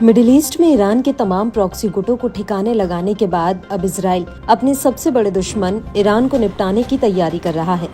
Middle east में Iran के तमाम प्रॉक्सी गुटों को ठिकाने लगाने के बाद अब इजराइल अपने सबसे बड़े दुश्मन ईरान को निपटाने की तैयारी कर रहा है।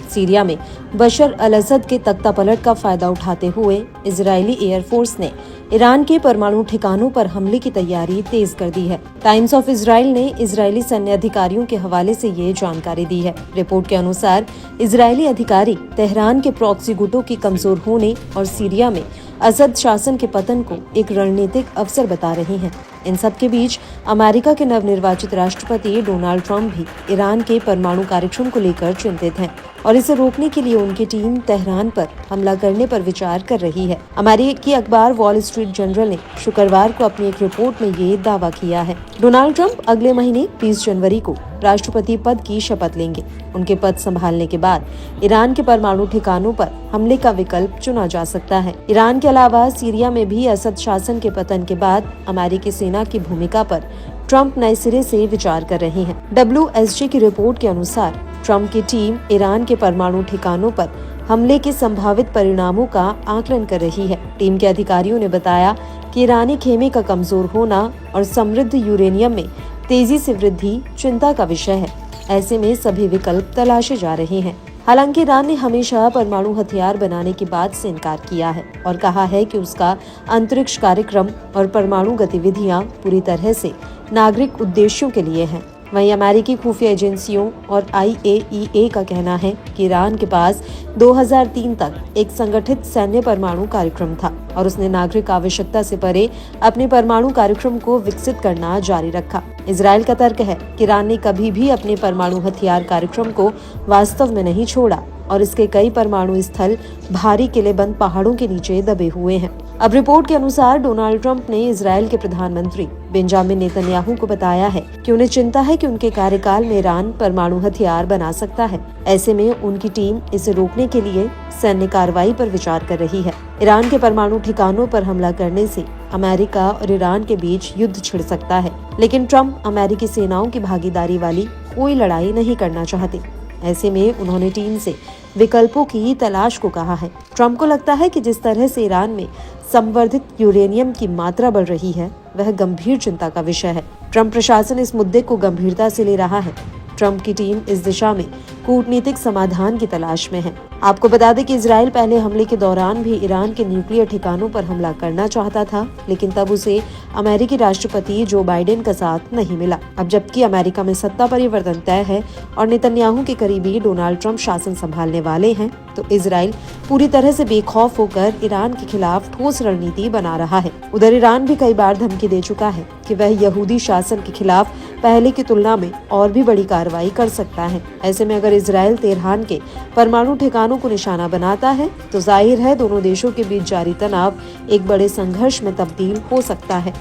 सीरिया में बशर अल असद के तख्तापलट का फायदा उठाते हुए इजरायली एयरफोर्स ने ईरान के परमाणु ठिकानों पर हमले की तैयारी तेज कर दी है। टाइम्स ऑफ इजराइल ने इजरायली सैन्य अधिकारियों के हवाले से ये जानकारी दी है। रिपोर्ट के अनुसार इजरायली अधिकारी तेहरान के प्रॉक्सी गुटों की कमजोर होने और सीरिया में असद शासन के पतन को एक रणनीतिक अवसर बता रहे हैं। इन सब के बीच अमेरिका के नवनिर्वाचित राष्ट्रपति डोनाल्ड ट्रंप भी ईरान के परमाणु कार्यक्रम को लेकर चिंतित हैं और इसे रोकने के लिए उनकी टीम तेहरान पर हमला करने पर विचार कर रही है। अमेरिकी अखबार वॉल स्ट्रीट जर्नल ने शुक्रवार को अपनी एक रिपोर्ट में ये दावा किया है। डोनाल्ड ट्रंप अगले महीने 20 जनवरी को राष्ट्रपति पद की शपथ लेंगे। उनके पद संभालने के बाद ईरान के परमाणु ठिकानों पर हमले का विकल्प चुना जा सकता है। ईरान के अलावा सीरिया में भी असद शासन के पतन के बाद अमेरिकी सेना की भूमिका पर ट्रंप नए सिरे से विचार कर रहे हैं। WSJ की रिपोर्ट के अनुसार ट्रंप की टीम ईरान के परमाणु ठिकानों पर हमले के संभावित परिणामों का आकलन कर रही है। टीम के अधिकारियों ने बताया कि ईरानी खेमे का कमजोर होना और समृद्ध यूरेनियम में तेजी से वृद्धि चिंता का विषय है। ऐसे में सभी विकल्प तलाशे जा रहे हैं। हालांकि ईरान ने हमेशा परमाणु हथियार बनाने की बात से इनकार किया है और कहा है कि उसका अंतरिक्ष कार्यक्रम और परमाणु गतिविधियां पूरी तरह से नागरिक उद्देश्यों के लिए हैं। वहीं अमेरिकी खुफिया एजेंसियों और IAEA का कहना है कि ईरान के पास 2003 तक एक संगठित सैन्य परमाणु कार्यक्रम था और उसने नागरिक आवश्यकता से परे अपने परमाणु कार्यक्रम को विकसित करना जारी रखा। इजरायल का तर्क है कि ईरान ने कभी भी अपने परमाणु हथियार कार्यक्रम को वास्तव में नहीं छोड़ा और इसके कई परमाणु स्थल भारी किलेबंद पहाड़ों के नीचे दबे हुए हैं। अब रिपोर्ट के अनुसार डोनाल्ड ट्रंप ने इजरायल के प्रधानमंत्री बेंजामिन नेतन्याहू को बताया है कि उन्हें चिंता है कि उनके कार्यकाल में ईरान परमाणु हथियार बना सकता है। ऐसे में उनकी टीम इसे रोकने के लिए सैन्य कार्रवाई पर विचार कर रही है। ईरान के परमाणु ठिकानों पर हमला करने से अमेरिका और ईरान के बीच युद्ध छिड़ सकता है, लेकिन ट्रंप अमेरिकी सेनाओं की भागीदारी वाली कोई लड़ाई नहीं करना चाहते। ऐसे में उन्होंने टीम से विकल्पों की तलाश को कहा है। ट्रंप को लगता है कि जिस तरह से ईरान में संवर्धित यूरेनियम की मात्रा बढ़ रही है वह गंभीर चिंता का विषय है। ट्रंप प्रशासन इस मुद्दे को गंभीरता से ले रहा है। ट्रंप की टीम इस दिशा में कूटनीतिक समाधान की तलाश में है। आपको बता दें कि इजरायल पहले हमले के दौरान भी ईरान के न्यूक्लियर ठिकानों पर हमला करना चाहता था, लेकिन तब उसे अमेरिकी राष्ट्रपति जो बाइडेन का साथ नहीं मिला। अब जबकि अमेरिका में सत्ता परिवर्तन तय है और नेतन्याहू के करीबी डोनाल्ड ट्रंप शासन संभालने वाले हैं, तो इजरायल पूरी तरह से बेखौफ होकर ईरान के खिलाफ ठोस रणनीति बना रहा है। उधर ईरान भी कई बार धमकी दे चुका है कि वह यहूदी शासन के खिलाफ पहले की तुलना में और भी बड़ी कार्रवाई कर सकता है। ऐसे में अगर इजरायल तेहरान के परमाणु ठिकानों को निशाना बनाता है तो जाहिर है दोनों देशों के बीच जारी तनाव एक बड़े संघर्ष में तब्दील हो सकता है।